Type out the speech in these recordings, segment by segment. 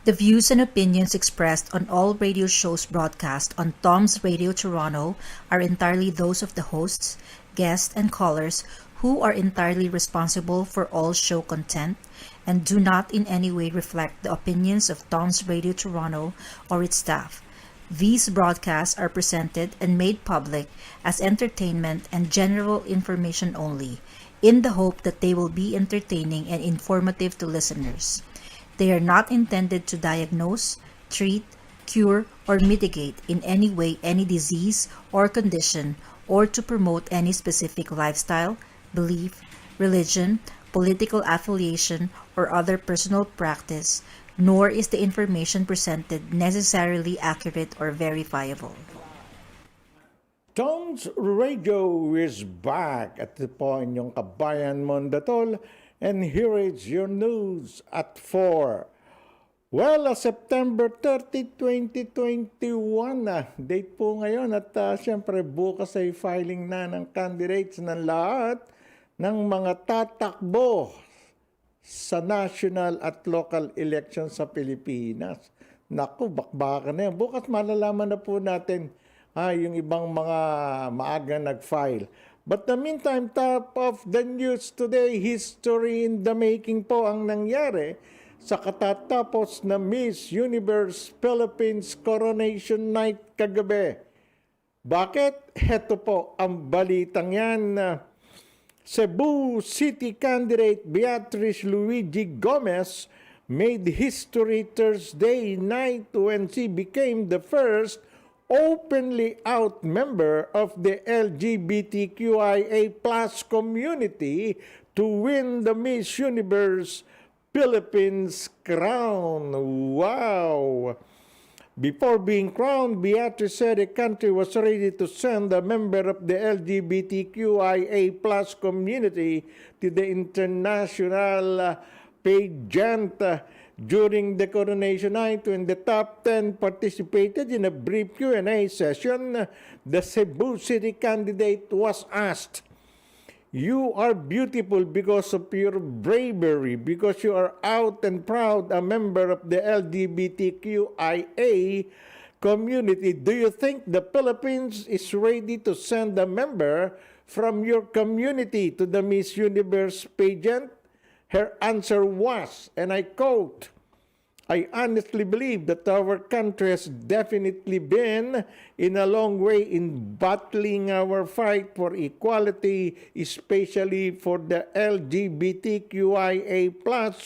The views and opinions expressed on all radio shows broadcast on Tom's Radio Toronto are entirely those of the hosts, guests, and callers who are entirely responsible for all show content and do not in any way reflect the opinions of Tom's Radio Toronto or its staff. These broadcasts are presented and made public as entertainment and general information only, in the hope that they will be entertaining and informative to listeners. They are not intended to diagnose, treat, cure, or mitigate in any way any disease or condition or to promote any specific lifestyle, belief, religion, political affiliation, or other personal practice, nor is the information presented necessarily accurate or verifiable. Tom's Radio is back at the point yung kabayan Mondatol, and here is your news at 4. Well, September 30, 2021 na. Date po ngayon at siyempre bukas ay filing na ng candidates ng lahat ng mga tatakbo sa national at local elections sa Pilipinas. Naku, bakbakan na yan. Bukas malalaman na po natin yung ibang mga maaga nag-file. But the meantime, top of the news today, history in the making po ang nangyari sa katatapos na Miss Universe Philippines Coronation Night kagabi. Bakit? Heto po ang balitang yan. Cebu City candidate Beatrice Luigi Gomez made history Thursday night when she became the first openly out member of the LGBTQIA+ community to win the Miss Universe Philippines crown. Wow! Before being crowned, Beatrice said the country was ready to send a member of the LGBTQIA+ community to the international pageant. During the coronation night, when the top 10 participated in a brief Q&A session, the Cebu City candidate was asked, "You are beautiful because of your bravery, because you are out and proud a member of the LGBTQIA community. Do you think the Philippines is ready to send a member from your community to the Miss Universe pageant?" Her answer was, and I quote, "I honestly believe that our country has definitely been in a long way in battling our fight for equality, especially for the LGBTQIA+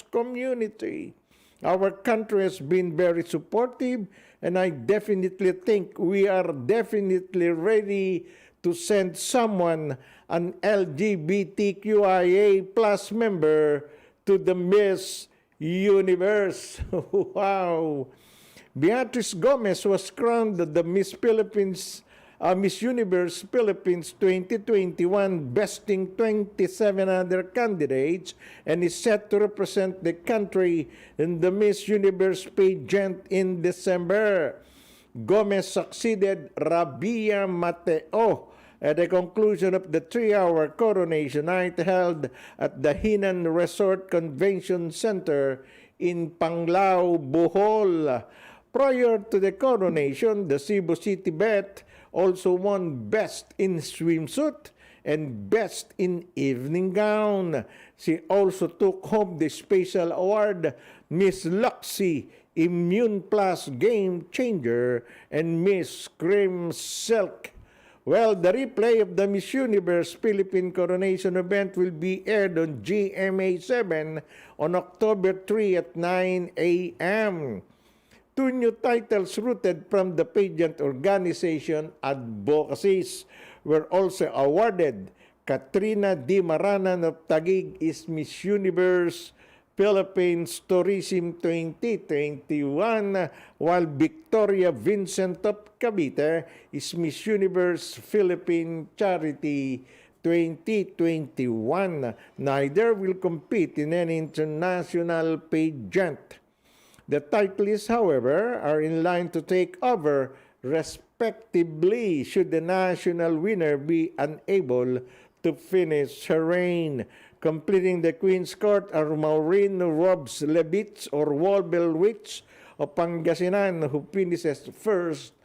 community. Our country has been very supportive, and I definitely think we are definitely ready to send someone, an LGBTQIA+ member, to the Miss Universe." Wow! Beatrice Gomez was crowned the Miss Universe Philippines 2021, besting 27 other candidates, and is set to represent the country in the Miss Universe pageant in December. Gomez succeeded Rabia Mateo at the conclusion of the 3-hour coronation night held at the Hinan Resort Convention Center in Panglao, Bohol. Prior to the coronation, the Cebu City Bet also won Best in Swimsuit and Best in Evening Gown. She also took home the special award Miss Luxy Immune Plus Game Changer and Miss Cream Silk. Well, the replay of the Miss Universe Philippine Coronation event will be aired on GMA7 on October 3 at 9 a.m. 2 new titles rooted from the pageant organization advocacies were also awarded. Katrina Di Maranan of Taguig is Miss Universe Philippines Tourism 2021, while Victoria Vincent of Cavite is Miss Universe Philippine Charity 2021. Neither will compete in any international pageant. The titles, however, are in line to take over respectively should the national winner be unable to finish her reign. Completing the Queen's Court are Maureen Robs Lebitz or Wolbelwitz of Pangasinan, who finishes first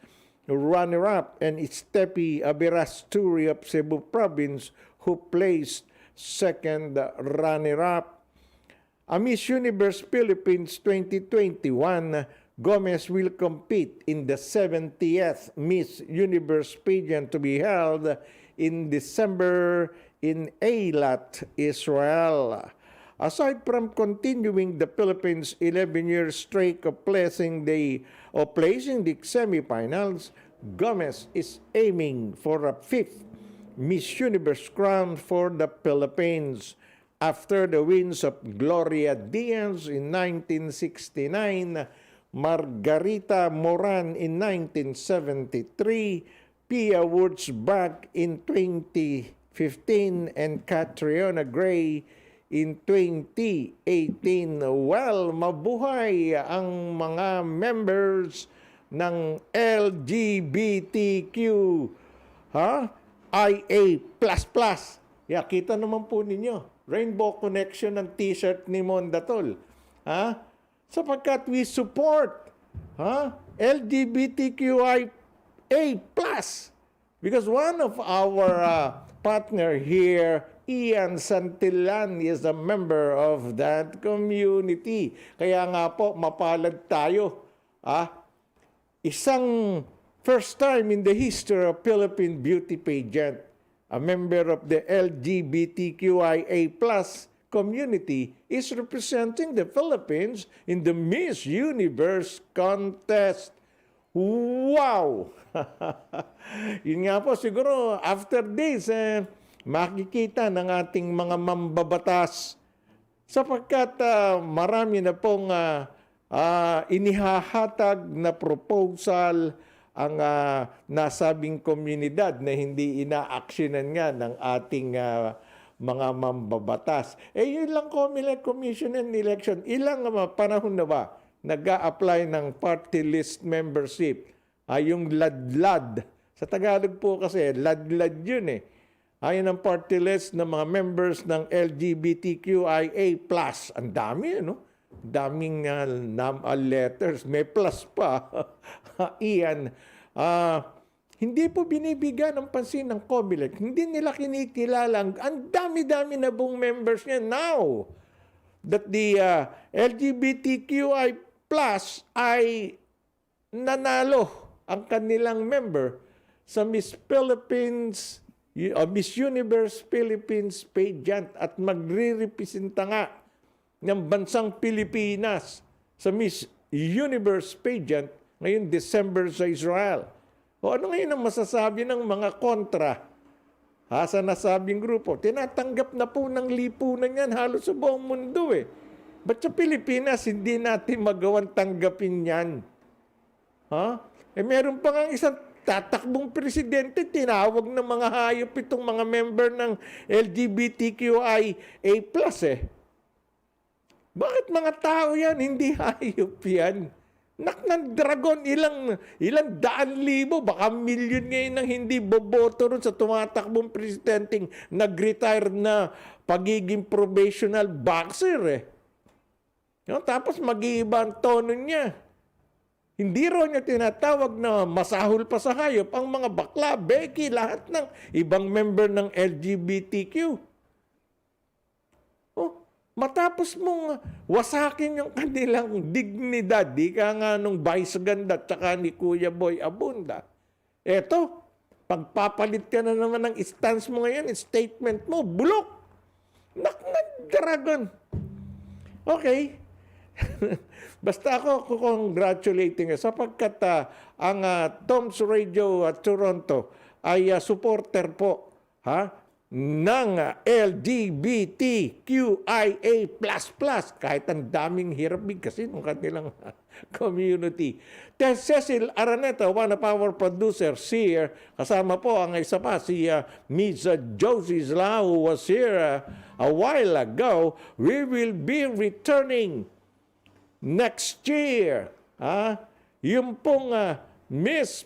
runner-up, and Estepi Aberasturi of Cebu Province, who placed second runner-up. A Miss Universe Philippines 2021, Gomez will compete in the 70th Miss Universe pageant to be held in December in Eilat, Israel. Aside from continuing the Philippines' 11-year streak of placing the semifinals, Gomez is aiming for a 5th Miss Universe crown for the Philippines. After the wins of Gloria Diaz in 1969, Margarita Moran in 1973, Pia Wurtzbach in 2015, and Catriona Gray in 2018. Well, mabuhay ang mga members ng LGBTQ IA++. Yeah, kita naman po ninyo. Rainbow Connection ng t-shirt ni Mondatol. Sapagkat we support LGBTQIA+. Because one of our partner here, Ian Santillan, is a member of that community. Kaya nga po, mapalad tayo. Isang first time in the history of Philippine beauty pageant, a member of the LGBTQIA+ community is representing the Philippines in the Miss Universe contest. Wow! Yun nga po, siguro after this, makikita ng ating mga mambabatas sapagkat marami na pong inihahatag na proposal ang nasabing komunidad na hindi inaaksyonan nga ng ating mga mambabatas. Yun lang COMELEC Commission and Election. Ilang panahon na ba nag-a-apply ng party list membership? Yung ladlad. Sa Tagalog po kasi, ladlad yun eh. Ayon ang party list ng mga members ng LGBTQIA+. Ang dami, no? Daming letters. May plus pa. Iyan. Hindi po binibigyan ng pansin ng COMELEC. Hindi nila kinikilala. Ang dami-dami na pong members niya now that the LGBTQI+ ay nanalo ang kanilang member sa Miss Universe Philippines pageant at magre-representa nga ng bansang Pilipinas sa Miss Universe pageant ngayon December sa Israel. Ano ngayon ang masasabi ng mga kontra sa nasabing grupo? Tinatanggap na po ng lipunan yan halos sa buong mundo eh. Ba't sa Pilipinas hindi natin magawang tanggapin yan? Meron pa nga isang tatakbong presidente, tinawag ng mga hayop itong mga member ng LGBTQIA+ eh. Bakit mga tao yan? Hindi hayop yan. Ng dragon, ilang daan libo, baka milyon ngayon nang hindi boboto ron sa tumatakbong presidenteng nag-retire na pagiging professional boxer eh. Tapos mag-iiba ang tono niya. Hindi ron niya tinatawag na masahol pa sa hayop ang mga bakla, beki, lahat ng ibang member ng LGBTQ. Matapos mong wasakin yung kanilang dignidad, di ka nga nung Vice Ganda at saka ni Kuya Boy Abunda. Eto, pagpapalit ka na naman ng stance mo ngayon, statement mo, bulok! Dragon! Okay. Basta ako congratulating sapagkat ang Tom's Radio at Toronto ay supporter po ng LGBTQIA++, kahit ang daming hirapig kasi ng kanilang community. Cecil Araneta, one of our producers here, kasama po ang isa pa si Ms. Josie Zla, who was here a while ago. We will be returning next year. Yung pong Miss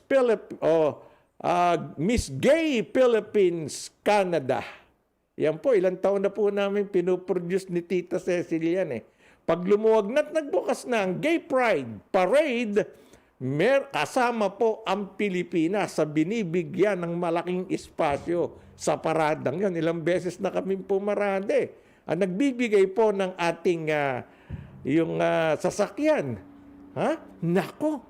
Gay Philippines Canada. Yan po, ilang taon na po namin pinoproduce ni Tita Cecil yan eh. Pag lumuwag na't nagbukas na ang Gay Pride Parade, kasama po ang Pilipinas sa binibigyan ng malaking espasyo sa paradang yon. Ilang beses na kami pumarade. Ang nagbibigay po ng ating sasakyan. Nako,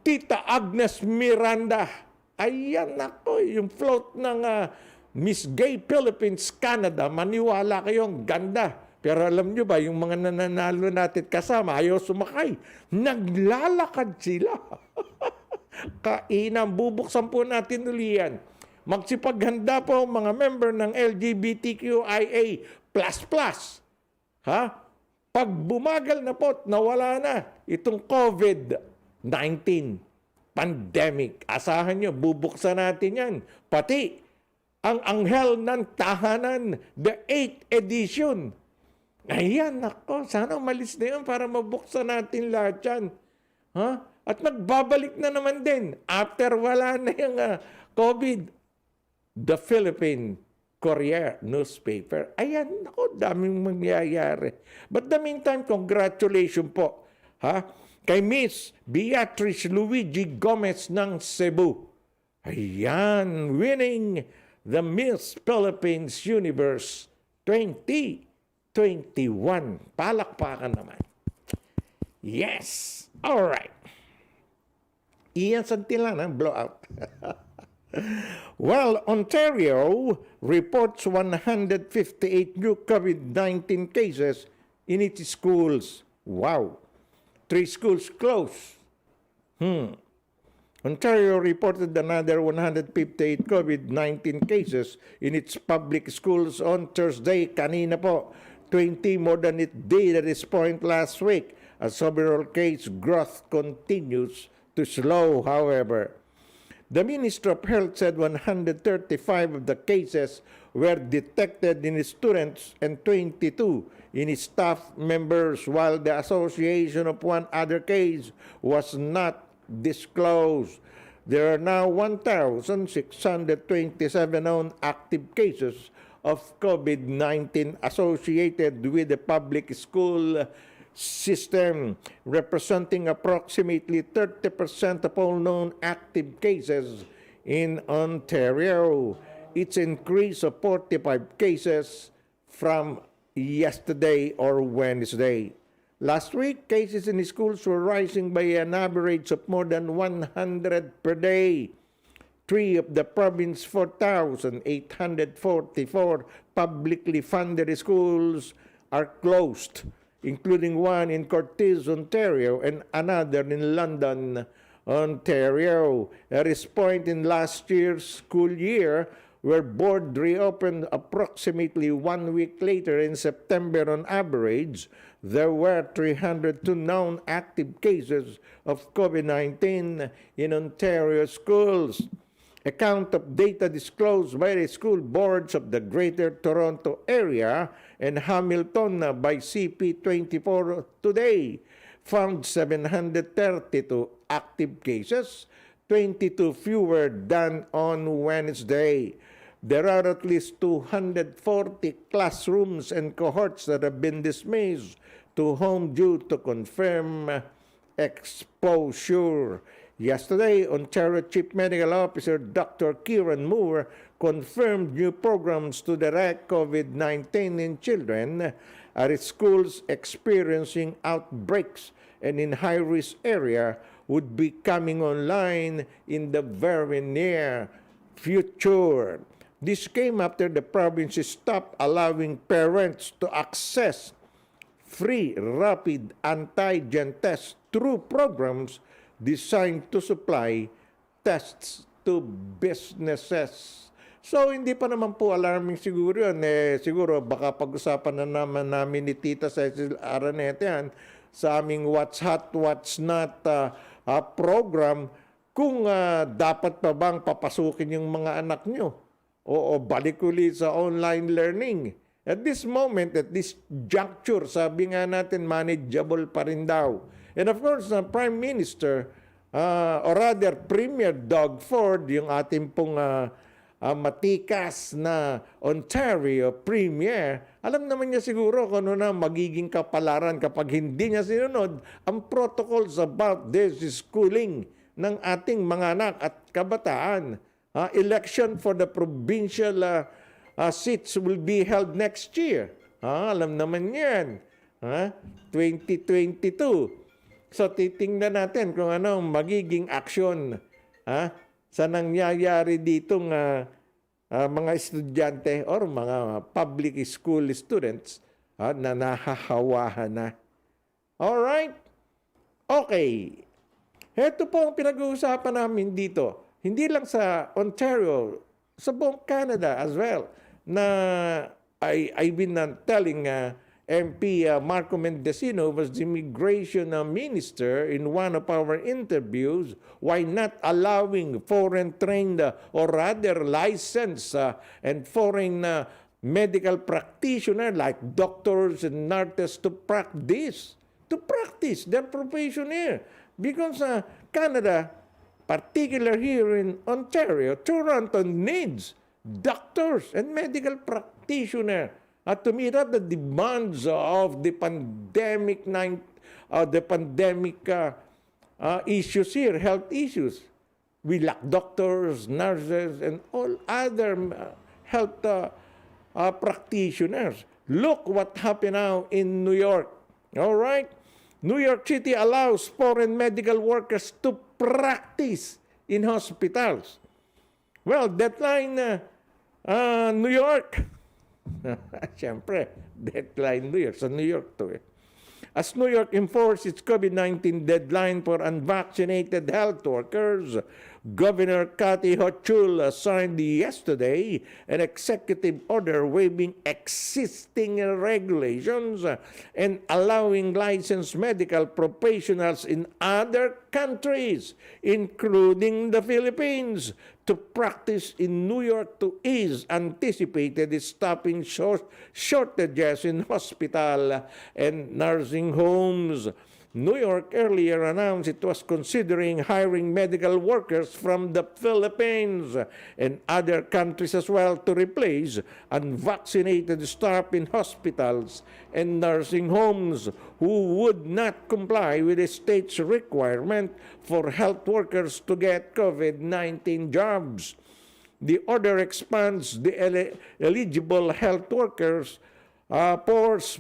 Tita Agnes Miranda. Ayan, nako, yung float ng Miss Gay Philippines Canada. Maniwala kayong ganda. Pero alam nyo ba, yung mga nananalo natin kasama, ayaw sumakay. Naglalakad sila. Kainam, bubuksan po natin uliyan. Magsipaghanda po mga member ng LGBTQIA++. Pag bumagal na po, nawala na itong COVID-19 pandemic. Asahan nyo, bubuksan natin yan. Pati ang Anghel ng Tahanan, the 8th edition. Ayan, nako, sana umalis na yan para mabuksan natin lahat yan. At magbabalik na naman din after wala na yung COVID. The Philippine Courier newspaper. Ayan, nako, daming mangyayari. But the meantime, congratulations po kay Miss Beatrice Luigi Gomez ng Cebu. Ayan, winning the Miss Philippines Universe 2021. Palakpakan naman. Yes. All right. Iyan Santillan ang blowout. Well, Ontario reports 158 new COVID-19 cases in its schools. Wow. 3 schools closed. Ontario reported another 158 COVID-19 cases in its public schools on Thursday. Kanina po, 20 more than it did at this point last week. As overall case growth continues to slow, however. The Minister of Health said 135 of the cases were detected in students and 22 in staff members, while the association of one other case was not disclosed. There are now 1,627 known active cases of COVID-19 associated with the public school system, representing approximately 30% of all known active cases in Ontario. It's an increase of 45 cases from yesterday or Wednesday. Last week, cases in schools were rising by an average of more than 100 per day. 3 of the province's 4,844 publicly funded schools are closed, including one in Cortes, Ontario, and another in London, Ontario. At this point in last year's school year, where board reopened approximately 1 week later in September on average, there were 302 known active cases of COVID-19 in Ontario schools. A count of data disclosed by the school boards of the Greater Toronto Area and Hamilton by CP24 today found 732 active cases, 22 fewer than on Wednesday. There are at least 240 classrooms and cohorts that have been dismissed to home due to confirmed exposure. Yesterday, Ontario Chief Medical Officer Dr. Kieran Moore confirmed new programs to direct COVID-19 in children at schools experiencing outbreaks and in high-risk area would be coming online in the very near future. This came after the province stopped allowing parents to access free rapid antigen tests through programs designed to supply tests to businesses. So, hindi pa naman po alarming siguro yun. Siguro, baka pag-usapan na naman namin ni Tita Cecil Araneta yan sa aming What's Hot, What's Not program kung dapat pa bang papasukin yung mga anak nyo o balik ulit sa online learning. At this moment, at this juncture, sabi nga natin, manageable pa rin daw. And of course, the Prime Minister, or rather Premier Doug Ford, yung ating pong matikas na Ontario Premier, alam naman niya siguro kung ano na magiging kapalaran kapag hindi niya sinunod ang protocols about this schooling ng ating mga anak at kabataan. Election for the provincial seats will be held next year. Alam naman yan. 2022. So titingnan natin kung ano magiging aksyon sa nangyayari ditong mga estudyante or mga public school students na nahahawahan na. Alright? Okay. Ito po ang pinag-uusapan namin dito. Hindi lang sa Ontario, sa buong Canada as well, na I've been telling MP Marco Mendocino, was the immigration minister, in one of our interviews, why not allowing foreign trained or rather licensed and foreign medical practitioner like doctors and nurses to practice their profession here. Because Canada, particularly here in Ontario, Toronto needs doctors and medical practitioners to meet up the demands of the pandemic issues here, health issues. We lack doctors, nurses, and all other health practitioners. Look what happened now in New York. All right? New York City allows foreign medical workers to practice in hospitals. Well, deadline New York. Siyempre, deadline New York. Sa New York to eh. As New York enforces its COVID-19 deadline for unvaccinated health workers, Governor Kathy Hochul signed yesterday an executive order waiving existing regulations and allowing licensed medical professionals in other countries, including the Philippines, to practice in New York to ease anticipated staffing shortages in hospital and nursing homes. New York earlier announced it was considering hiring medical workers from the Philippines and other countries as well to replace unvaccinated staff in hospitals and nursing homes who would not comply with the state's requirement for health workers to get COVID-19 jobs. The order expands the eligible health workers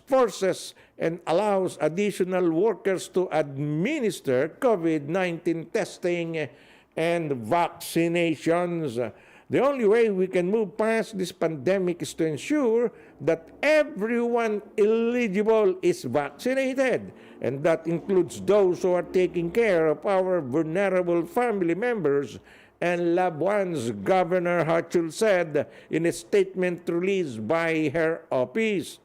forces and allows additional workers to administer COVID-19 testing and vaccinations. The only way we can move past this pandemic is to ensure that everyone eligible is vaccinated, and that includes those who are taking care of our vulnerable family members and loved ones, Governor Hochul said in a statement released by her office.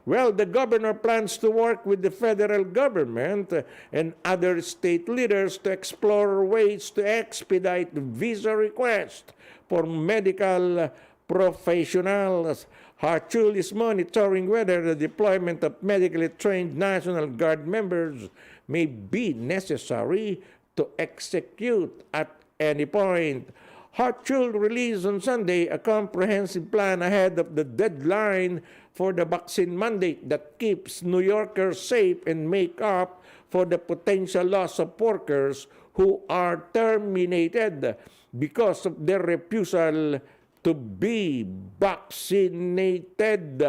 Well, the governor plans to work with the federal government and other state leaders to explore ways to expedite visa requests for medical professionals. Hochul is monitoring whether the deployment of medically trained National Guard members may be necessary to execute at any point. Hochul released on Sunday a comprehensive plan ahead of the deadline for the vaccine mandate that keeps New Yorkers safe and make up for the potential loss of workers who are terminated because of their refusal to be vaccinated.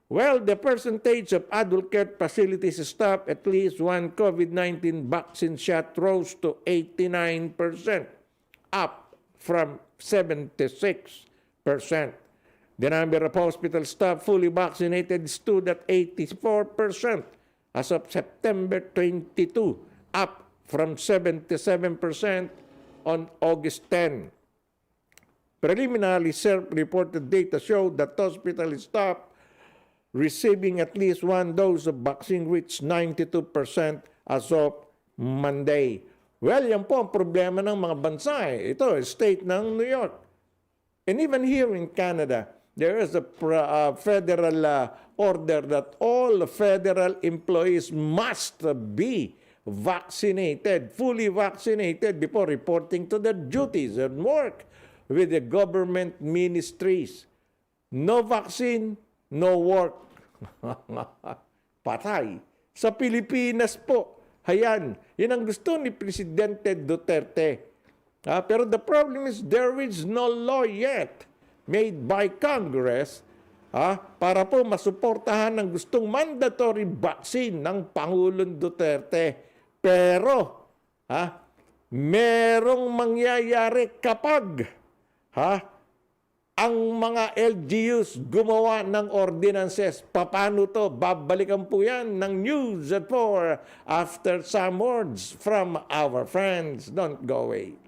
Well, the percentage of adult care facilities staff at least one COVID-19 vaccine shot rose to 89%, up from 76%. The number of hospital staff fully vaccinated stood at 84% as of September 22, up from 77% on August 10. Preliminary self-reported data showed that hospital staff receiving at least one dose of vaccine reached 92% as of Monday. Well, yan po ang problema ng mga bansa eh. Ito, state ng New York. And even here in Canada, there is a federal order that all federal employees must be vaccinated, fully vaccinated before reporting to their duties and work. with the government ministries. No vaccine, no work. Patay. Sa Pilipinas po. Hayan, yun ang gusto ni Presidente Duterte. Pero the problem is there is no law yet made by Congress para po masuportahan ang gustong mandatory vaccine ng Pangulong Duterte. Pero, merong mangyayari kapag ang mga LGUs gumawa ng ordinances. Paano to? Babalikan po yan ng News at 4 after some words from our friends. Don't go away.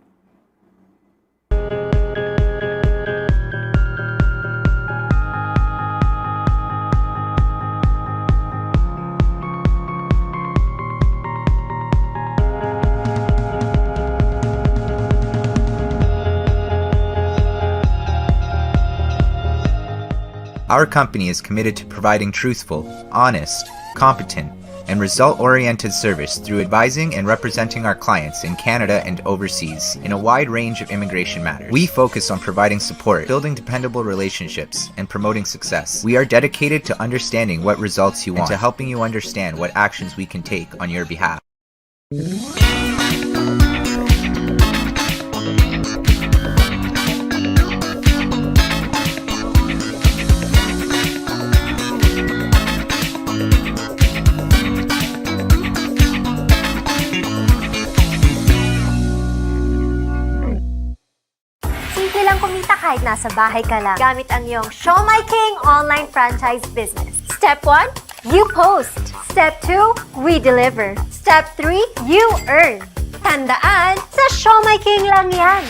Our company is committed to providing truthful, honest, competent, and result-oriented service through advising and representing our clients in Canada and overseas in a wide range of immigration matters. We focus on providing support, building dependable relationships, and promoting success. We are dedicated to understanding what results you want and to helping you understand what actions we can take on your behalf. Simple lang kumita kahit nasa bahay ka lang. Gamit ang iyong Show My King online franchise business. Step 1, you post. Step 2, we deliver. Step 3, you earn. Tandaan, sa Show My King lang yan.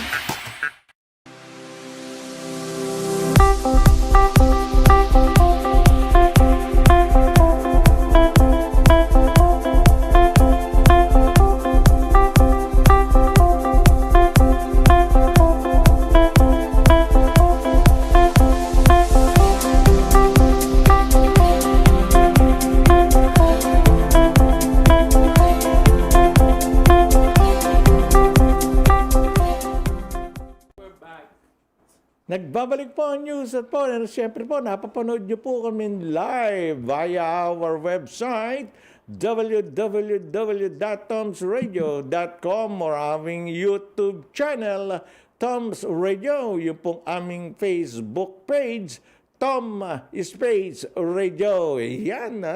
Nagbabalik po ang news at po, and siyempre po, napapanood nyo po kami live via our website, www.tomsradio.com, or aming YouTube channel, Tom's Radio, yung pong aming Facebook page, Tom Space Radio. Yan,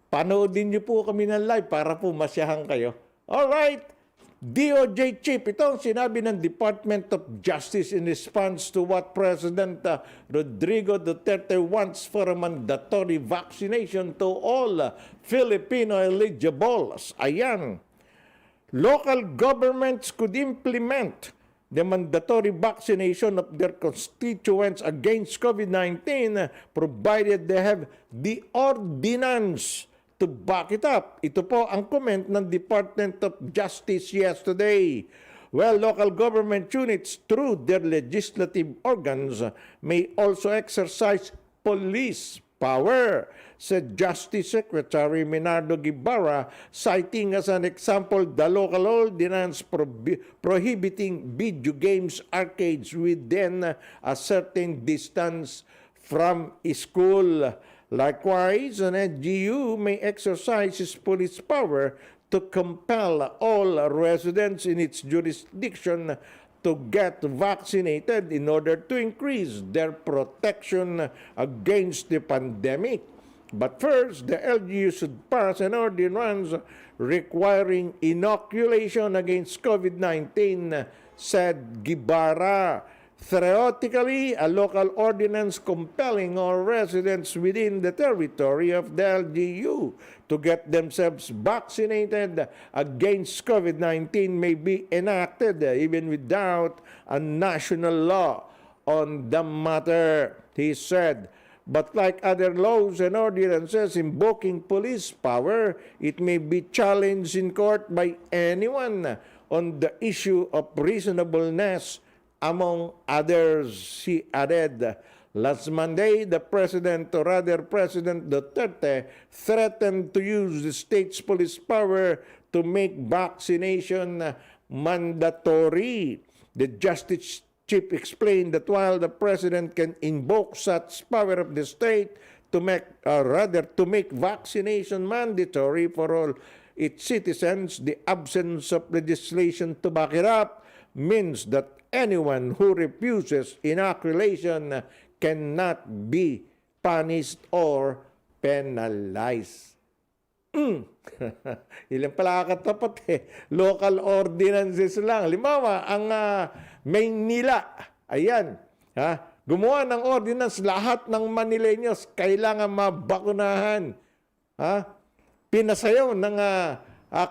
panoodin nyo po kami ng live para po masyahan kayo. Alright! DOJ Chief, ito ang sinabi ng Department of Justice in response to what President Rodrigo Duterte wants for a mandatory vaccination to all Filipino eligibles. Ayan, local governments could implement the mandatory vaccination of their constituents against COVID-19 provided they have the ordinance to back it up. Ito po ang comment ng Department of Justice yesterday. Well, local government units through their legislative organs may also exercise police power, said Justice Secretary Menardo Guevara, citing as an example the local ordinance prohibiting video games arcades within a certain distance from school. Likewise, an LGU may exercise its police power to compel all residents in its jurisdiction to get vaccinated in order to increase their protection against the pandemic. But first, the LGU should pass an ordinance requiring inoculation against COVID-19, said Guevara. Theoretically, a local ordinance compelling all residents within the territory of the LGU to get themselves vaccinated against COVID-19 may be enacted even without a national law on the matter, he said. But like other laws and ordinances invoking police power, it may be challenged in court by anyone on the issue of reasonableness, among others, he added. Last Monday, the President Duterte threatened to use the state's police power to make vaccination mandatory. The Justice chief explained that while the president can invoke such power of the state to make vaccination mandatory for all its citizens, the absence of legislation to back it up means that anyone who refuses inoculation cannot be punished or penalized. Ilan pala katapat Local ordinances lang. Halimbawa, ang Maynila, ayan, gumawa ng ordinance, lahat ng Manileños kailangan mabakunahan. Pinasayaw ng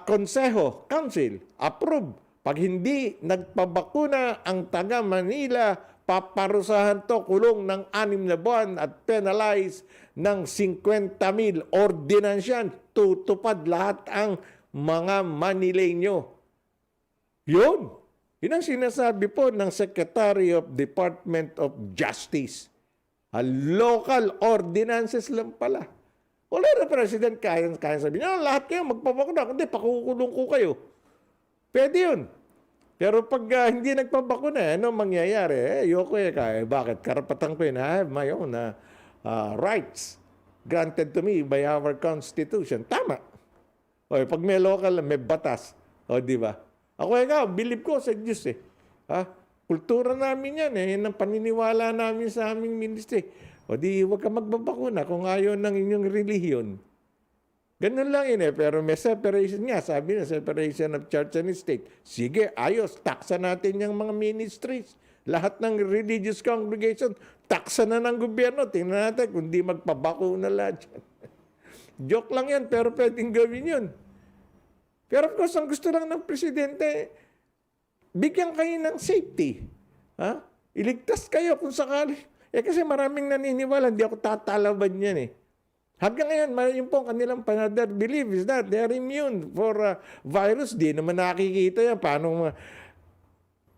konseho, council, approve. Pag hindi nagpabakuna ang taga Manila, paparusahan to kulong ng 6 na buwan at penalize ng 50,000 ordinance yan. Tutupad lahat ang mga Manileño. Yun ang sinasabi po ng Secretary of Department of Justice. Local ordinances lang pala. Wala na President, kaya sabihin, lahat kayo magpabakuna, hindi, pakukulong ko kayo. Pwede yun. Pero pag hindi nagpabakuna, ano mangyayari? Ayoko kaya. Bakit? Karapatan ko yun. I have my own rights granted to me by our Constitution. Tama. O, pag may local, may batas. O, di ba? Ako believe ko sa Diyos kultura namin yan Yan ang paniniwala namin sa aming ministry. O di, huwag ka magbabakuna kung ayaw ng inyong relihiyon. Ganun lang yun pero may separation nga. Sabi na, separation of church and state. Sige, ayos, taksa natin yung mga ministries. Lahat ng religious congregation, taksa na ng gobyerno. Tingnan natin kung di magpabakuna lahat yan. Joke lang yan, pero pwedeng gawin yun. Pero of course, ang gusto lang ng presidente, bigyan kayo ng safety. Iligtas kayo kung sakali. Kasi maraming naniniwala, hindi ako tatalaban yan Hanggang ngayon, yung pong kanilang another belief is that they are immune for virus. Di naman nakikita yan. Paano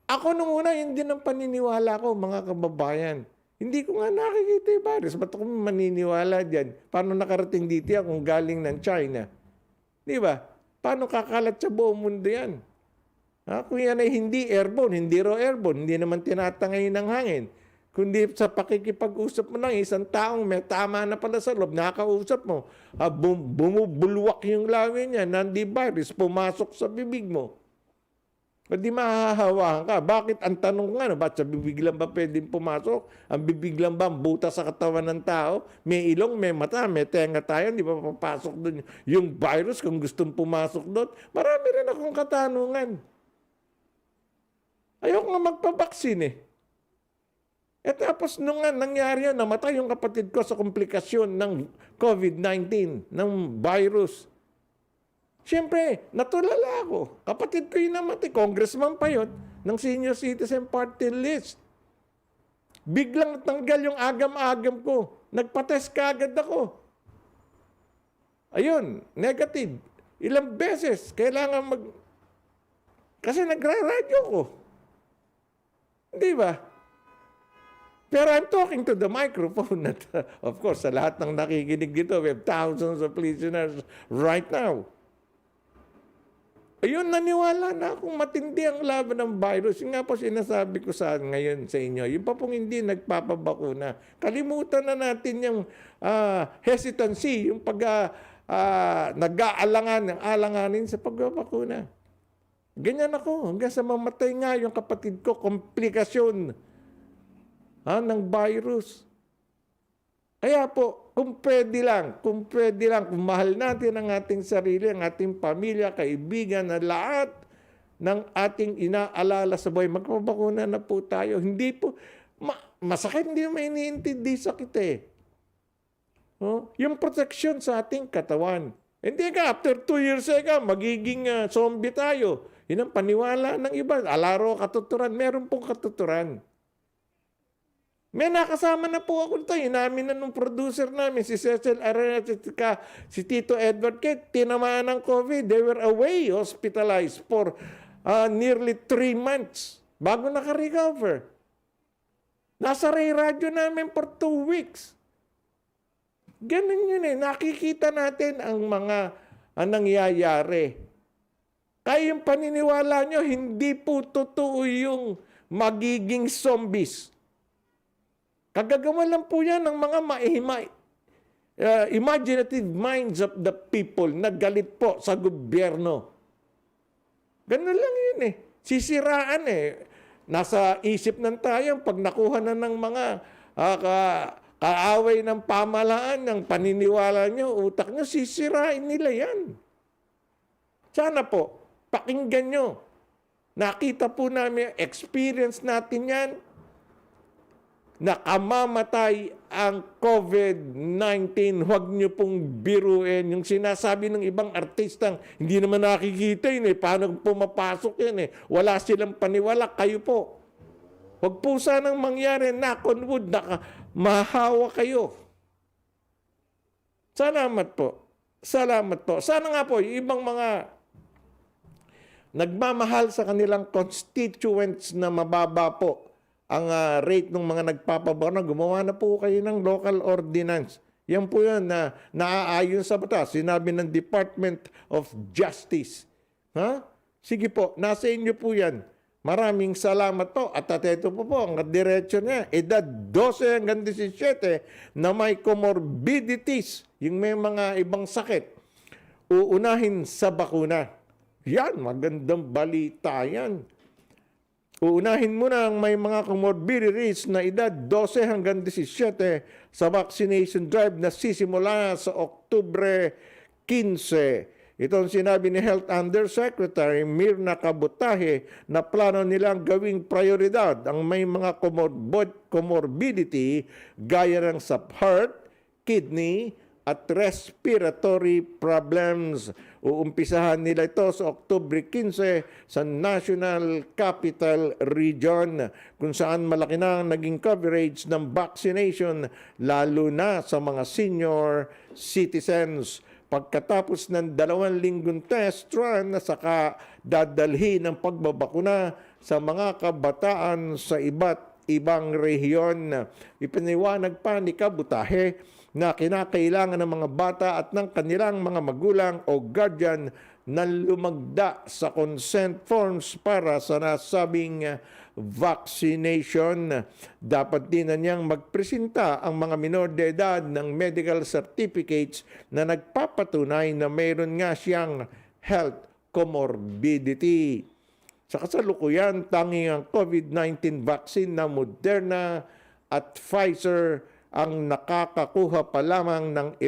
Ako nung una, yun din ang paniniwala ko, mga kababayan. Hindi ko nga nakikita yung virus. Ba't ako maniniwala dyan? Paano nakarating dito yan kung galing ng China? Di ba? Paano kakalat sa buong mundo yan? Kung yan ay hindi airborne, hindi raw airborne, hindi naman tinatangay ng hangin. Kundi sa pakikipag-usap mo lang, isang taong may tama na pala sa loob, nakausap mo, bumubulwak yung lawin niya, virus, pumasok sa bibig mo. Hindi mahahawahan ka. Bakit? Ang tanong nga, ba't sa bibig lang ba pwedeng pumasok? Ang bibig lang ba ang buta sa katawan ng tao? May ilong, may mata, may tenga tayo, hindi ba papasok doon yung virus kung gustong pumasok doon? Marami rin akong katanungan. Ayoko nga magpabaksin tapos nung nangyari yun, namatay yung kapatid ko sa komplikasyon ng COVID-19, ng virus. Siyempre, natulala ako. Kapatid ko yung namatay, congressman pa yun, ng senior citizen party list. Biglang tanggal yung agam-agam ko. Nagpa-test kaagad ako. Ayun, negative. Ilang beses, kailangan kasi nagra-radyo ko. Di ba? Pero I'm talking to the microphone. Of course, sa lahat ng nakikinig dito, we have thousands of listeners right now. Ayun, naniwala na akong matindi ang laban ng virus. Yung nga po sinasabi ko ngayon sa inyo, yung pa pong hindi nagpapabakuna. Kalimutan na natin yung hesitancy, yung nag-aalanganin sa pagbabakuna. Ganyan ako. Hanggang sa mamatay nga yung kapatid ko, komplikasyon ng virus. Kaya po, kung pwede lang, kung mahal natin ang ating sarili, ang ating pamilya, kaibigan, na lahat ng ating inaalala sa buhay, magpapakuna na po tayo. Hindi po, masakit, hindi mo iniintindi sakit yung protection sa ating katawan. Hindi after 2 years magiging zombie tayo. Yun ang paniwala ng iba. Alaro katuturan, meron pong katuturan. May nakasama na po ako ito. Inamin na nung producer namin, si Cecil Arena, si Tito Edward Kate, tinamaan ng COVID. They were away, hospitalized for nearly 3 months bago naka-recover. Nasa radyo namin for 2 weeks. Ganun yun Nakikita natin ang mga nangyayari. Kaya yung paniniwala nyo, hindi po totoo yung magiging zombies. Kagagawa lang po yan ng mga imaginative minds of the people na galit po sa gobyerno. Ganun lang yun eh. Sisiraan eh. Nasa isip ng tayo, pag nakuha na ng mga kaaway ng pamahalaan, ng paniniwala nyo, utak nyo, sisirain nila yan. Sana po, pakinggan nyo. Nakita po namin, experience natin yan, nakamamatay ang COVID-19. Huwag nyo pong biruin. Yung sinasabi ng ibang artistang, hindi naman nakikita yun eh. Paano pumapasok yun eh. Wala silang paniwala. Kayo po. Huwag po sanang mangyari, knock on wood, mahawa kayo. Salamat po. Salamat po. Sana nga po, yung ibang mga nagmamahal sa kanilang constituents na mababa po ang rate ng mga nagpapabona, gumawa na po kayo ng local ordinance. Yan po yun na naaayon sa batas. Sinabi ng Department of Justice. Ha? Sige po, nasa inyo po yan. Maraming salamat po. At ito po ang diretso niya. Edad 12 hanggang 17 na may comorbidities, yung may mga ibang sakit, uunahin sa bakuna. Yan, magandang balita yan. Uunahin muna ang may mga comorbidities na edad 12 hanggang 17 sa vaccination drive na sisimula sa Oktubre 15. Ito ang sinabi ni Health Undersecretary Mirna Kabutahe na plano nilang gawing prioridad ang may mga comorbidity gaya ng sa heart, kidney, at respiratory problems. Uumpisahan nila ito sa Oktubre 15 sa National Capital Region kung saan malaki na ang naging coverage ng vaccination lalo na sa mga senior citizens. Pagkatapos ng 2 linggong test run, saka dadalhin ng pagbabakuna sa mga kabataan sa iba't ibang rehiyon. Ipiniwanag pa ni Kabutahe na kinakailangan ng mga bata at ng kanilang mga magulang o guardian na lumagda sa consent forms para sa nasabing vaccination. Dapat din na niyang magpresenta ang mga minor de edad ng medical certificates na nagpapatunay na mayroon nga siyang health comorbidity. Sa kasalukuyan, tanging ang COVID-19 vaccine na Moderna at Pfizer ang nakakakuha pa lamang ng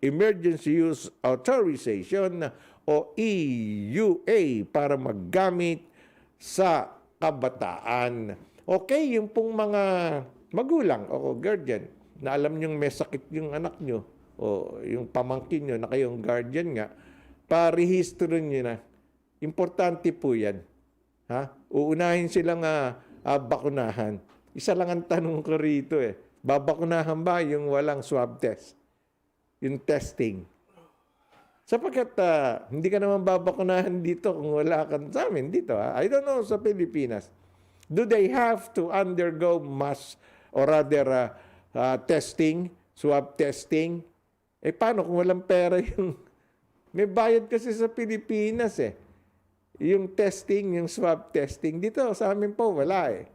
Emergency Use Authorization o EUA para maggamit sa kabataan. Okay, yung pong mga magulang o guardian na alam nyong may sakit yung anak nyo o yung pamangkin nyo na kayong guardian nga, parehistro nyo na. Importante po yan. Ha? Uunahin silang bakunahan. Isa lang ang tanong ko rito eh. Babakunahan ba yung walang swab test? Yung testing. Sapagkat hindi ka naman babakunahan dito kung wala kang sa amin dito. I don't know sa Pilipinas. Do they have to undergo mass or rather testing, swab testing? Eh paano kung walang pera yung... May bayad kasi sa Pilipinas eh. Yung testing, yung swab testing. Dito sa amin po wala eh.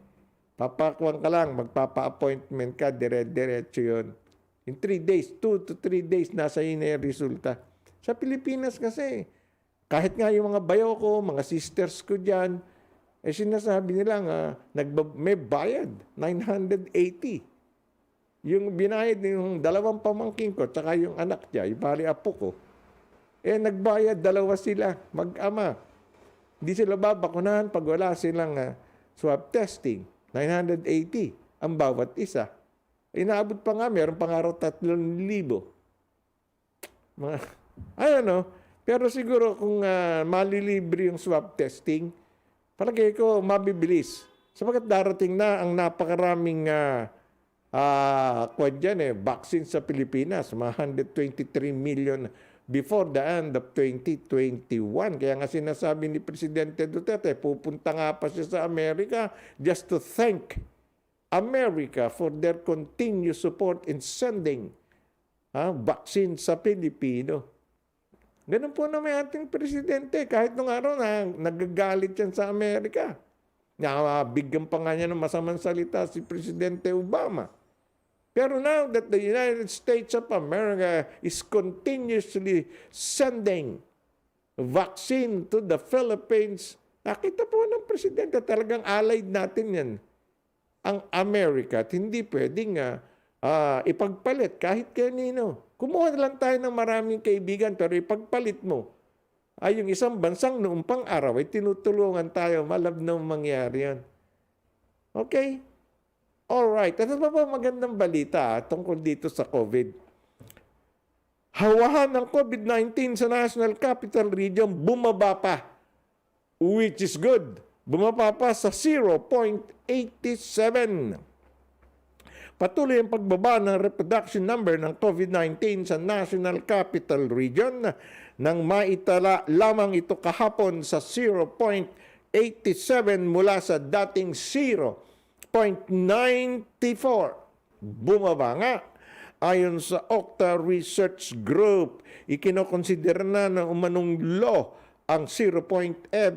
Papakuan ka lang, magpapa-appointment ka, dire-diretso yun. In 3 days, 2 to 3 days, nasa yun na yung resulta. Sa Pilipinas kasi, kahit nga yung mga bayaw ko, mga sisters ko dyan, eh sinasabi nila nga, may bayad, 980. Yung binayad yung 2 pamangkin ko, tsaka yung anak niya, yung bali apo ko, eh nagbayad 2 sila, mag-ama. Hindi sila babakunahan pag wala silang swab testing. 980 ang bawat isa. Inaabot pa nga, meron pa nga 3,000. I don't know. Pero siguro kung malilibre yung swab testing, palagay ko mabibilis. Sapagkat darating na ang napakaraming vaccine sa Pilipinas. Mga 123 million before the end of 2021. Kaya nga sinasabi ni Presidente Duterte, pupunta nga pa siya sa Amerika just to thank America for their continued support in sending vaccine sa Pilipino. Ganun po na may ating Presidente. Kahit nung araw na nagagalit yan sa Amerika. Bigyan pa nga niya ng masamang salita si Presidente Obama. Pero now that the United States of America is continuously sending vaccine to the Philippines, nakita po ng Presidente talagang allied natin yan. Ang Amerika at hindi pwedeng ipagpalit kahit kanino. Kumuha na lang tayo ng maraming kaibigan pero ipagpalit mo ay yung isang bansang noong pang-araw ay tinutulungan tayo, malabnaw mangyari yan. Okay? Alright. Ano ba magandang balita tungkol dito sa COVID? Hawahan ng COVID-19 sa National Capital Region bumaba pa, which is good. Bumaba pa sa 0.87. Patuloy ang pagbaba ng reproduction number ng COVID-19 sa National Capital Region nang maitala lamang ito kahapon sa 0.87 mula sa dating 0.94. Bumaba nga. Ayon sa Okta Research Group, ikinokonsidera na ng umanong law ang 0.87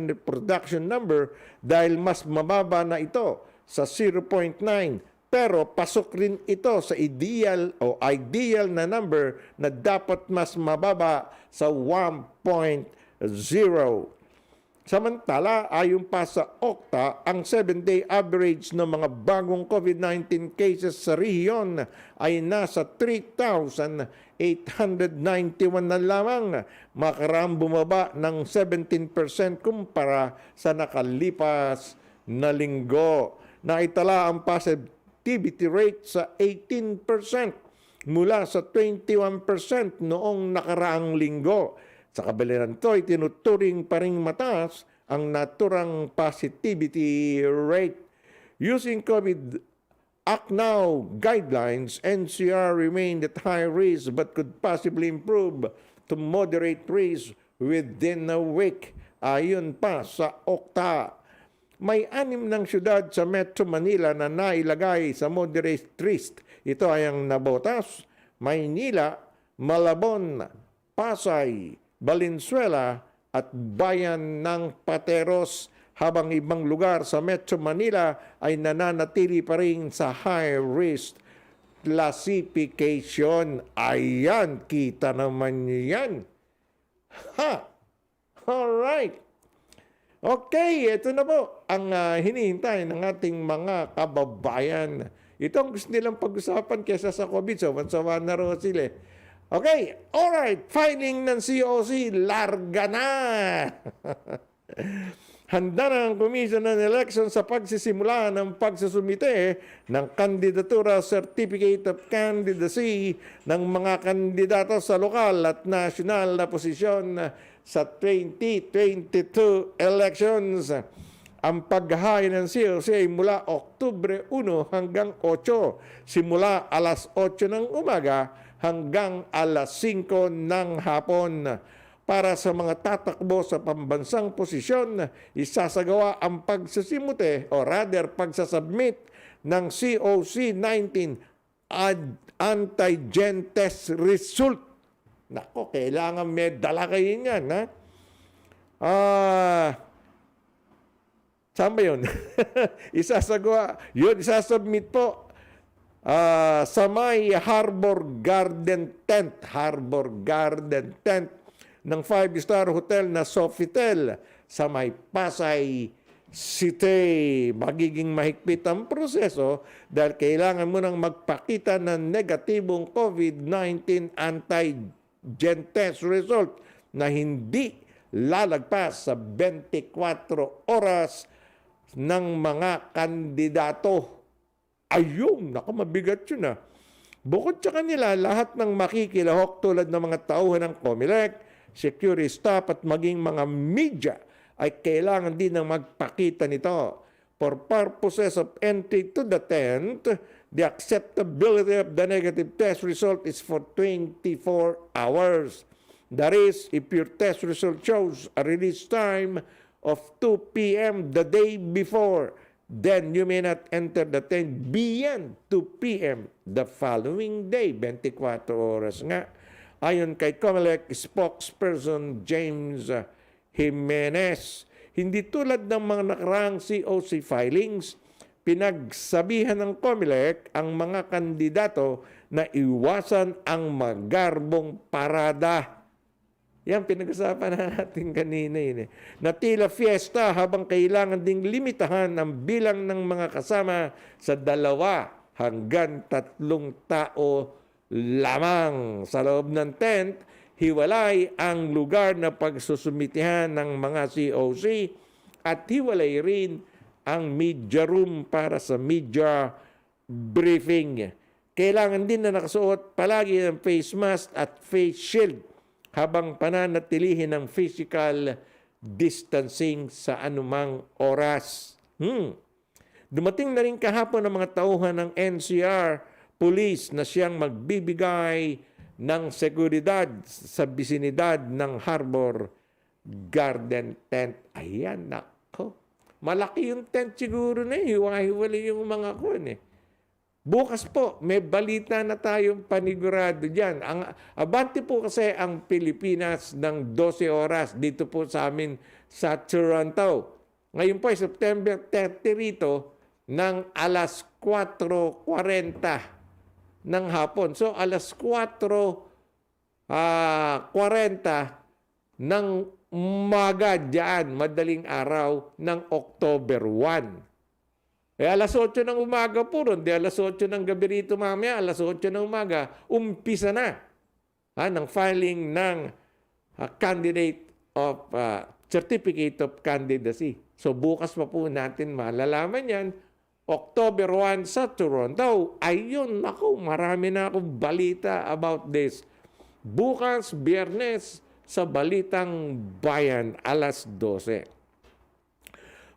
reproduction number dahil mas mababa na ito sa 0.9, pero pasok rin ito sa ideal na number na dapat mas mababa sa 1.0. Samantala, ayon pa sa Okta, ang 7-day average ng mga bagong COVID-19 cases sa rehiyon ay nasa 3,891 na lamang, makaraang bumaba ng 17% kumpara sa nakalipas na linggo. Naitala ang positivity rate sa 18% mula sa 21% noong nakaraang linggo. Sa kabila nito, itinuturing pa ring mataas ang naturang positivity rate. Using COVID Act Now guidelines, NCR remained at high risk but could possibly improve to moderate risk within a week. Ayon pa sa Okta. May 6 ng syudad sa Metro Manila na nailagay sa moderate risk. Ito ay ang Navotas, Maynila, Malabon, Pasay, Valenzuela at Bayan ng Pateros, habang ibang lugar sa Metro Manila ay nananatili pa rin sa high risk classification. Ayan, kita naman yan. Ha! Alright. Okay, ito na po ang hinihintay ng ating mga kababayan. Ito ang gusto nilang pag-usapan kesa sa COVID. Sawan-sawa na rin sila. Okay, alright. Filing ng COC, larga na. Handa na ang Commission on Election sa pagsisimula ng pagsusumite ng kandidatura Certificate of Candidacy ng mga kandidato sa lokal at national na posisyon sa 2022 elections. Ang paghahain ng COC ay mula Oktubre 1 hanggang 8, simula alas 8 ng umaga hanggang alas 5 ng hapon. Para sa mga tatakbo sa pambansang posisyon, isasagawa ang pagsasimute o rather pagsasubmit ng COC 19 antigen test result. Nako, kailangan may dala kayo niyan, ha? Saan ba yun? Isasubmit po sa may Harbor Garden Tent ng 5-star hotel na Sofitel sa may Pasay City. Magiging mahigpit ang proseso dahil kailangan mo nang magpakita ng negatibong COVID-19 antigen test result na hindi lalagpas sa 24 oras ng mga kandidato. Ayun, naku, mabigat yun ah. Bukod sa kanila, lahat ng makikilahok tulad ng mga tauhan ng COMELEC, security staff at maging mga media ay kailangan din ng magpakita nito. For purposes of entry to the tent, the acceptability of the negative test result is for 24 hours. That is, if your test result shows a release time of 2 p.m. the day before, then you may not enter the tent beyond 2 p.m. the following day. 24 oras nga. Ayon kay COMELEC spokesperson James Jimenez, Hindi tulad ng mga nakaraang COC filings, pinagsabihan ng COMELEC ang mga kandidato na iwasan ang magarbong parada. Yan, pinag-usapan natin kanina yun. Na tila fiesta habang kailangan ding limitahan ang bilang ng mga kasama sa 2 hanggang 3 tao lamang. Sa loob ng tent, hiwalay ang lugar na pagsusumitihan ng mga COC at hiwalay rin ang media room para sa media briefing. Kailangan din na nakasuot palagi ng face mask at face shield habang pananatilihin ng physical distancing sa anumang oras. Dumating na rin kahapon ang mga tauhan ng NCR Police na siyang magbibigay ng seguridad sa bisinidad ng Harbor Garden Tent. Ayan, nako. Malaki yung tent siguro na hiwa-hiwalay yung mga kun eh. Bukas po, may balita na tayong panigurado dyan. Abante po kasi ang Pilipinas ng 12 oras dito po sa amin sa Toronto. Ngayon po ay September 30 rito ng alas 4:40 ng hapon. So alas 4:40 ng umaga dyan, madaling araw ng October 1. Alas 8 ng umaga po ron, alas 8 ng gabi rito mamaya, alas 8 ng umaga, umpisa na ng filing ng candidate of Certificate of Candidacy. So bukas pa po natin malalaman yan. October 1 sa Toronto. Ayun, naku, marami na akong balita about this. Bukas, Biyernes, sa Balitang Bayan, alas 12.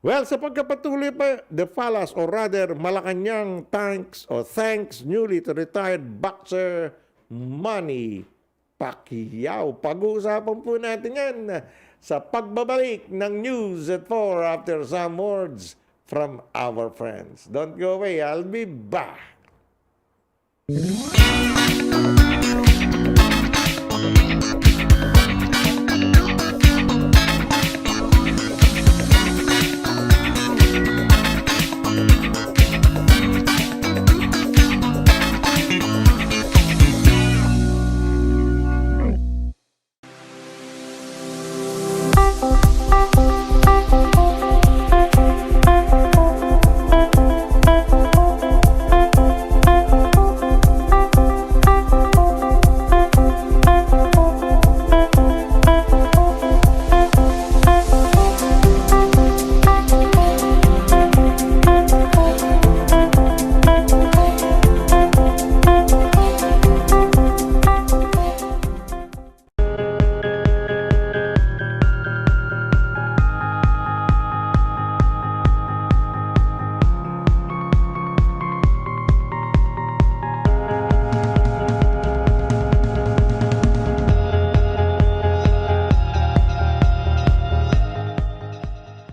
Well, sa pagkapatuloy pa, the Falas or rather Malacanang thanks newly to retired boxer Manny Pacquiao. Pag-uusapan po natin yan sa pagbabalik ng News at 4 after some words from our friends. Don't go away, I'll be back.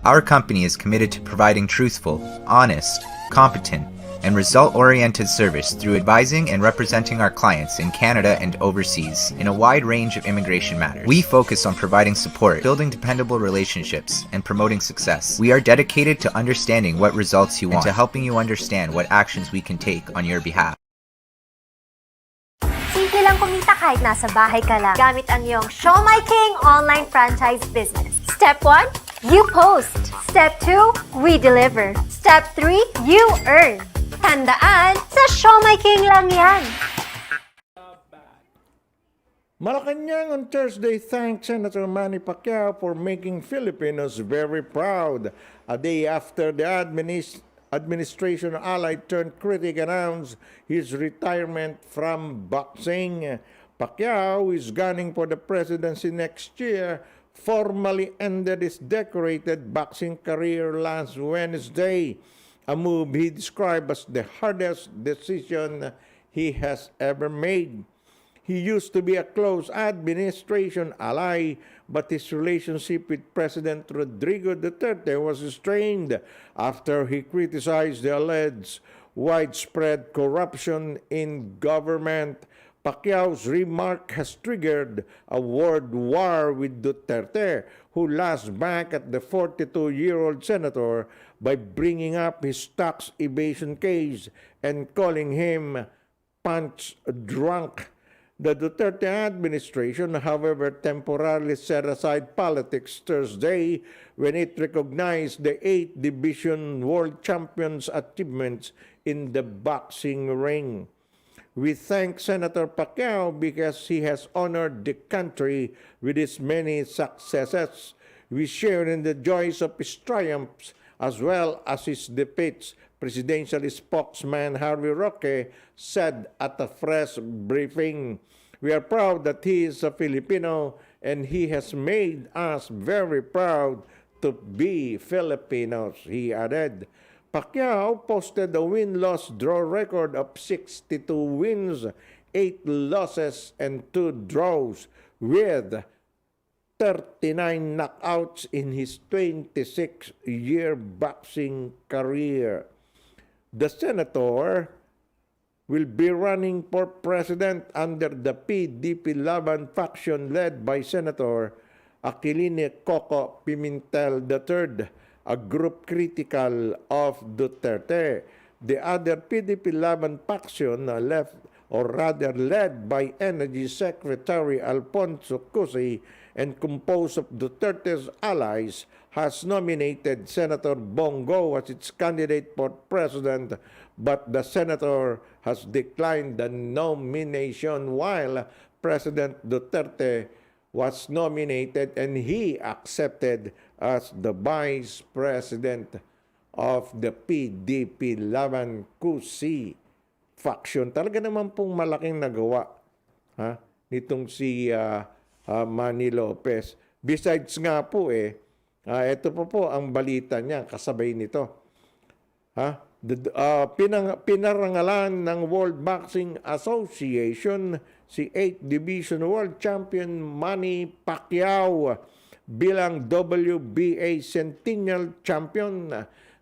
Our company is committed to providing truthful, honest, competent, and result-oriented service through advising and representing our clients in Canada and overseas in a wide range of immigration matters. We focus on providing support, building dependable relationships, and promoting success. We are dedicated to understanding what results you want and to helping you understand what actions we can take on your behalf. Simple lang kumita kahit nasa bahay ka lang gamit ang iyong Show My King online franchise business. Step 1, you post. Step 2, we deliver. Step 3, you earn. Tandaan, sa Show My King lang yan. Malacanang on Thursday thanked Senator Manny Pacquiao for making Filipinos very proud. A day after the administration ally turned critic announced his retirement from boxing. Pacquiao is gunning for the presidency next year, formally ended his decorated boxing career last Wednesday, a move he described as the hardest decision he has ever made. He used to be a close administration ally, but his relationship with President Rodrigo Duterte was strained after he criticized the alleged widespread corruption in government. Pacquiao's remark has triggered a word war with Duterte, who lashed back at the 42-year-old senator by bringing up his tax evasion case and calling him punch drunk. The Duterte administration, however, temporarily set aside politics Thursday when it recognized the 8th Division World Champions' achievements in the boxing ring. We thank Senator Pacquiao because he has honored the country with his many successes. We share in the joys of his triumphs as well as his defeats, presidential spokesman Harvey Roque said at a press briefing. We are proud that he is a Filipino and he has made us very proud to be Filipinos, he added. Pacquiao posted a win-loss draw record of 62 wins, 8 losses, and 2 draws, with 39 knockouts in his 26-year boxing career. The senator will be running for president under the PDP Laban faction led by Senator Aquilino Coco Pimentel III, a group critical of Duterte. The other PDP Laban faction led by Energy Secretary Alfonso Cusi and composed of Duterte's allies, has nominated Senator Bongo as its candidate for president, but the senator has declined the nomination while President Duterte was nominated and he accepted as the vice president of the PDP Laban Cusi faction. Talaga naman pong malaking nagawa nitong si Manny Lopez. Besides nga po ito po ang balita niya kasabay nito. Pinarangalan ng World Boxing Association si 8th Division World Champion Manny Pacquiao bilang WBA Centennial Champion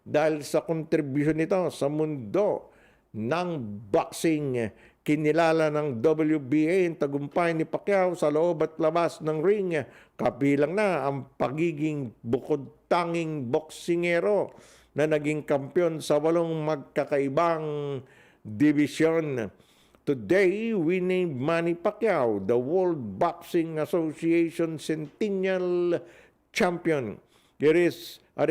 dahil sa kontribusyon nito sa mundo ng boxing. Kinilala ng WBA ang tagumpay ni Pacquiao sa loob at labas ng ring, kabilang na ang pagiging bukod-tanging boksingero na naging kampiyon sa 8 magkakaibang division. Today, we named Manny Pacquiao the World Boxing Association Centennial Champion. It is a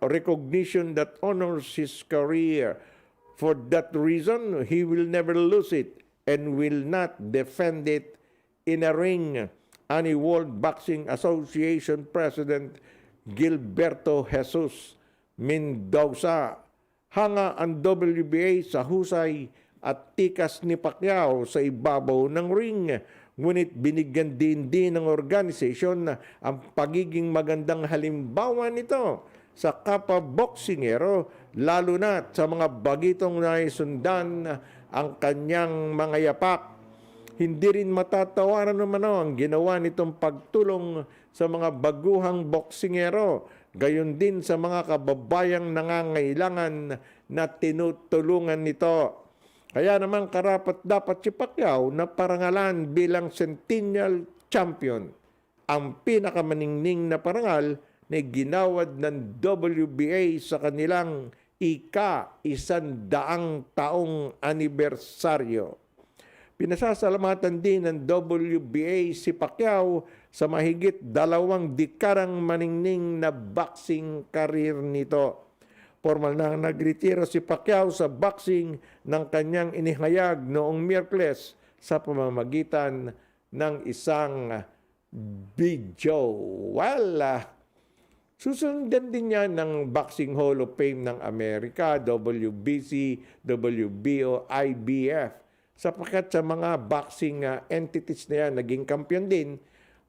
recognition that honors his career. For that reason, he will never lose it and will not defend it in a ring. Any World Boxing Association President Gilberto Jesus Mendoza, hanga ang WBA sa husay at tikas ni Pacquiao sa ibabaw ng ring. Ngunit binigyan din ng organisasyon ang pagiging magandang halimbawa nito sa kapwa-boksingero, lalo na sa mga bagitong naisundan ang kanyang mga yapak. Hindi rin matatawaran naman ang ginawa nitong pagtulong sa mga baguhang boksingero, gayon din sa mga kababayang nangangailangan na tinutulungan nito. Kaya naman karapat-dapat si Pacquiao na parangalan bilang Centennial Champion, ang pinakamaningning na parangal na ginawad ng WBA sa kanilang ika-100 taong anibersaryo. Pinasasalamatan din ng WBA si Pacquiao sa mahigit 2 dekadang maningning na boxing career nito. Formal na nagretiro si Pacquiao sa boxing ng kanyang inihayag noong Miyerkules sa pamamagitan ng isang video. Susundan din niya ng Boxing Hall of Fame ng Amerika, WBC, WBO, IBF. Sapagkat sa mga boxing entities na yan, naging kampiyon din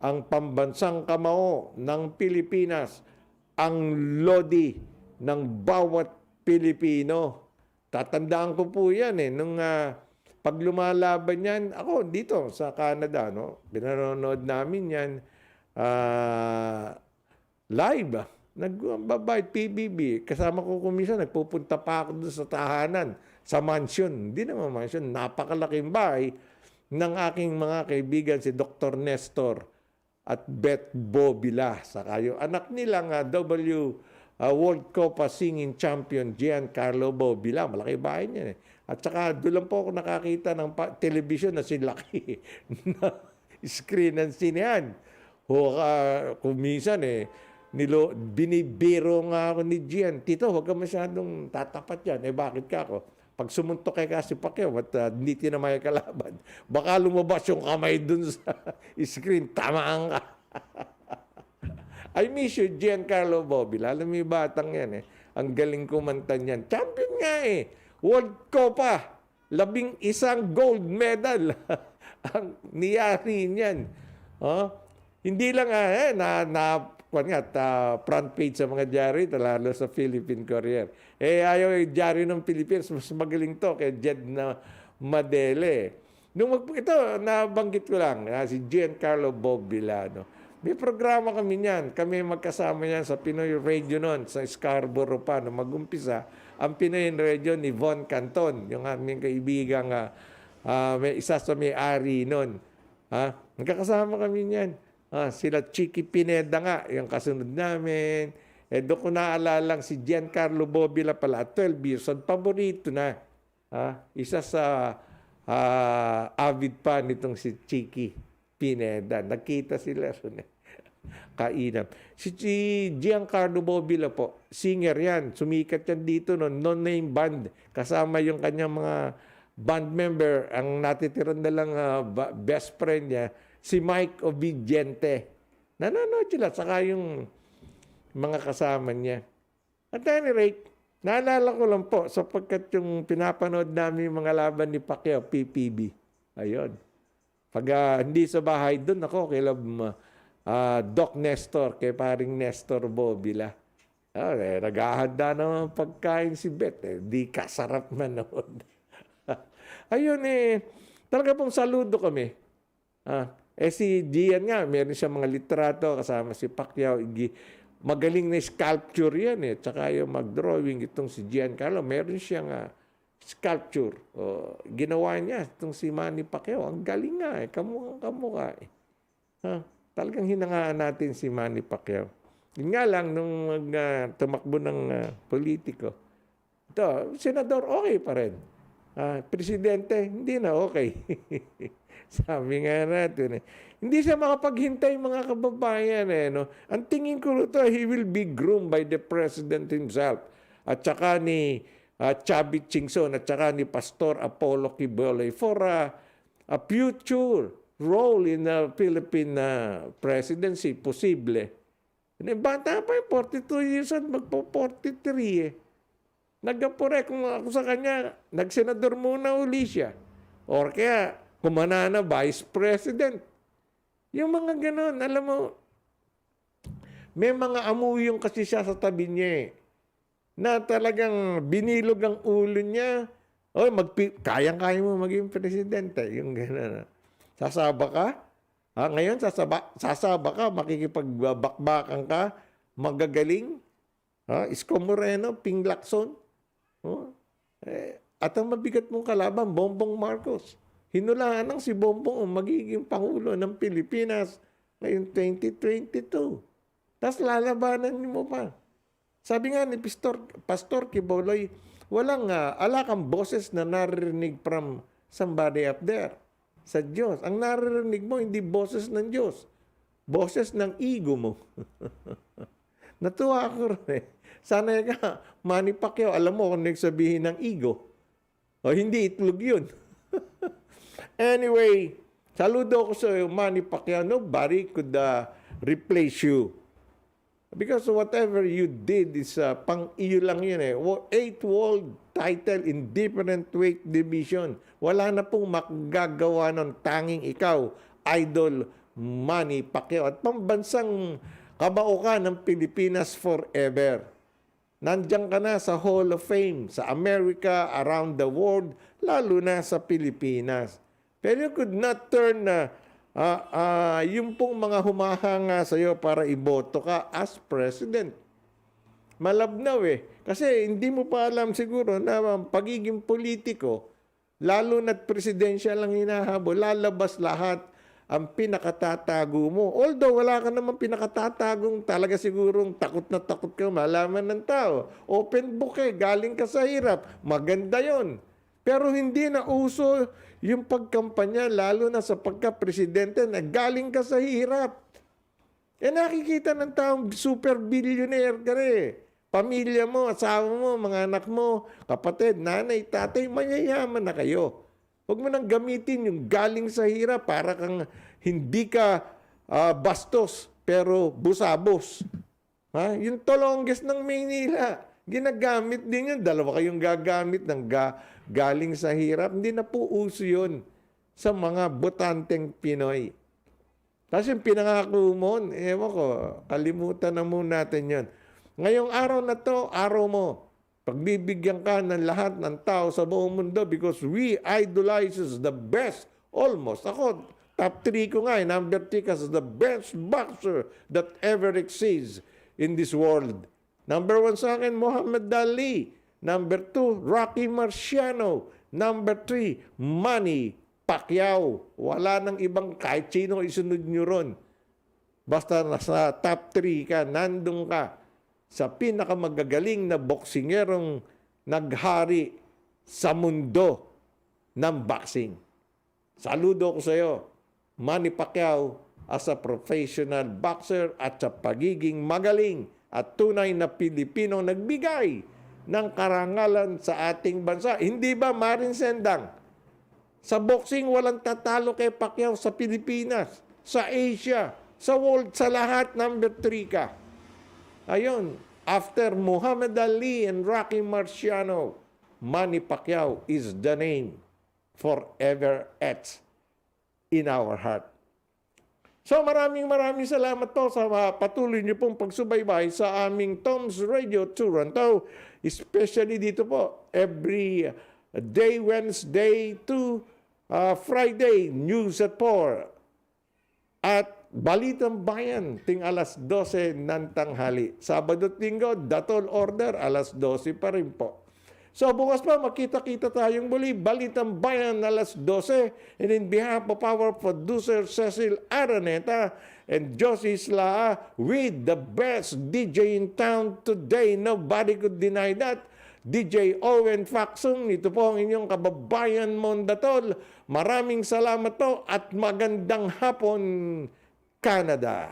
ang pambansang kamao ng Pilipinas, ang lodi ng bawat Pilipino. Tatandaan ko po yan nung pag lumalaban yan, ako dito sa Canada, pinanonood namin yan live. Nagbabayad PBB. Kasama ko kumisa, nagpupunta pa ako doon sa tahanan, sa mansion. Hindi naman mansion, napakalaking bahay. ng aking mga kaibigan si Dr. Nestor at Beth Bobila. Saka yung anak nilang World Copa Singing Champion Giancarlo Bobila. Malaki bahay niya eh. At saka doon lang po ako nakakita ng television na sinlaki na screen ng sinehan. Kung minsan binibiro nga ako ni Gian, Tito, huwag ka masyadong tatapat yan. Bakit ka ako? Pag sumuntok kay kasi Pacquiao at hindi tinamay kalaban, baka lumabas yung kamay dun sa screen, tamaan ka. I miss you, Giancarlo Bobila. Alam mo yung batang yan Ang galing kumanta niyan. Champion nga World Copa. 11 gold medal. Ang niyari niyan. Hindi lang front page sa mga diary, lalo sa Philippine Courier. Ayaw yung diary ng Philippines, mas magaling to kay Jed na Madele. Ito, nabanggit ko lang, si Giancarlo Bobila. May programa kami niyan. Kami magkasama niyan sa Pinoy Radio noon, sa Scarborough pa, mag-umpisa. Ang Pinoy Radio ni Von Canton, yung aming kaibigan, may isa sa may-ari noon. Magkakasama kami niyan. Sila Chicky Pineda nga, yung kasunod namin. Doon ko naalalang si Giancarlo Bobila pala, 12 years old, paborito na. Isa sa avid pa nitong si Chicky Pineda. Nakita sila ron kainam. Si Giancarlo Bobila po, singer yan. Sumikat yan dito noon, no-name band. Kasama yung kanyang mga band member. Ang natitiran na lang best friend niya, si Mike Obediente. Nanonood sila, saka yung mga kasama niya. At any rate, naalala ko lang po, sapagkat yung pinapanood namin yung mga laban ni Pacquiao, PPB. Ayun. Pag hindi sa bahay doon, ako, kay Doc Nestor, kay paring Nestor Bobila. Naghahanda naman pagkain si Beth. Di kasarap manood. Ayun talaga pong saludo kami. Si Gian nga, meron siya mga litrato kasama si Pacquiao. Magaling na sculpture yan Tsaka yung mag-drawing itong si Giancarlo, meron siyang sculpture. Ginawa niya itong si Manny Pacquiao. Ang galing nga kamukha Talagang hinangaan natin si Manny Pacquiao. Yun nga lang, nung tumakbo ng politiko, ito, senador, okay pa rin. Presidente, hindi na okay. Sabi nga natin hindi siya makapaghintay mga kababayan Ang tingin ko ito, he will be groomed by the President himself. At saka ni Chavit Singson at saka ni Pastor Apollo Quiboloy for a future role in the Philippine presidency, posible. Bata pa 42 years old, magpo-43 Nagapure kung ako sa kanya, nagsenador muna uli siya. Or kaya, kumana na vice president. Yung mga ganon, alam mo, may mga amuyong kasi siya sa tabi niya na talagang binilog ang ulo niya. Kayang-kaya mo maging presidente. Yung ganon. Sasaba ka? Ngayon, sasaba ka, makikipagbakbakan ka, magagaling. Isko Moreno, Ping Lacson. At ang mabigat mong kalaban, Bongbong Marcos. Hinulaan ng si Bongbong ang magiging Pangulo ng Pilipinas ngayong 2022. Tapos lalabanan mo pa. Sabi nga ni Pastor Quiboloy, ala kang boses na naririnig from somebody up there. Sa Diyos. Ang naririnig mo, hindi boses ng Diyos. Boses ng ego mo. Natuwa ako rin. Sana ka, Manny Pacquiao, alam mo kung nagsabihin ng ego. Hindi itlog yun. Anyway, saludo ko sa Manny Pacquiao. Nobody could replace you. Because whatever you did is pang-iyo lang yun 8 world title in different weight division. Wala na pong magagawa ng tanging ikaw, Idol Manny Pacquiao. At pambansang kabaukan ng Pilipinas forever. Nandiyan ka na sa Hall of Fame, sa America, around the world, lalo na sa Pilipinas. Pero you could not turn yung pong mga humahanga sa iyo para iboto ka as president. Malabnaw Kasi hindi mo pa alam siguro na pagiging politiko, Lalo na't presidential lang hinahabol, lalabas lahat ang pinakatatago mo. Although wala ka naman pinakatatagong talaga sigurong takot na takot ka malaman ng tao. Open book galing ka sa hirap. Maganda yon. Pero hindi na uso yung pagkampanya, lalo na sa pagka-presidente na galing ka sa hirap. Nakikita ng taong super billionaire ka rin. Pamilya mo, asawa mo, mga anak mo, kapatid, nanay, tatay, mayayaman na kayo. Huwag mo nang gamitin yung galing sa hirap para kang hindi ka bastos pero busabos. Yung tolongges ng Maynila, ginagamit din yun. Dalawa kayong gagamit ng galing sa hirap. Hindi na po uso yun sa mga botanteng Pinoy. Kasi yung pinangako mo, ewan ko, kalimutan na muna natin yun. Ngayong araw na to, araw mo. Pagbibigyan ka ng lahat ng tao sa buong mundo because we idolizes the best almost. Ako, top 3 ko nga, number 3 kasi the best boxer that ever exists in this world. Number 1 sa akin, Muhammad Ali. Number 2, Rocky Marciano. Number 3, Manny Pacquiao. Wala nang ibang kahit sino isunod nyo ron. Basta nasa top 3 ka, nandun ka sa pinakamagagaling na boksingerong naghari sa mundo ng boxing. Saludo ko sa iyo, Manny Pacquiao, as a professional boxer at sa pagiging magaling at tunay na Pilipino nagbigay ng karangalan sa ating bansa. Hindi ba, Marin Sendang? Sa boxing, walang tatalo kay Pacquiao sa Pilipinas, sa Asia, sa world, sa lahat, number 3 ka. Ayun, after Muhammad Ali and Rocky Marciano, Manny Pacquiao is the name forever etched in our heart. So maraming salamat po sa patuloy niyo pong pagsubaybay sa aming Tom's Radio Toronto, especially dito po every day, Wednesday to Friday, News at 4. At Balitang Bayan, ting alas 12 ng tanghali. Sabado at Linggo, Datol Order, alas 12 pa rin po. So bukas pa, makita-kita tayong muli. Balitang Bayan, alas 12. And in behalf of our producer, Cecil Araneta and Josie Slaa, with the best DJ in town today, nobody could deny that, DJ Owen Faxon, ito po ang inyong kababayan Mondatol. Maraming salamat po at magandang hapon, Canada.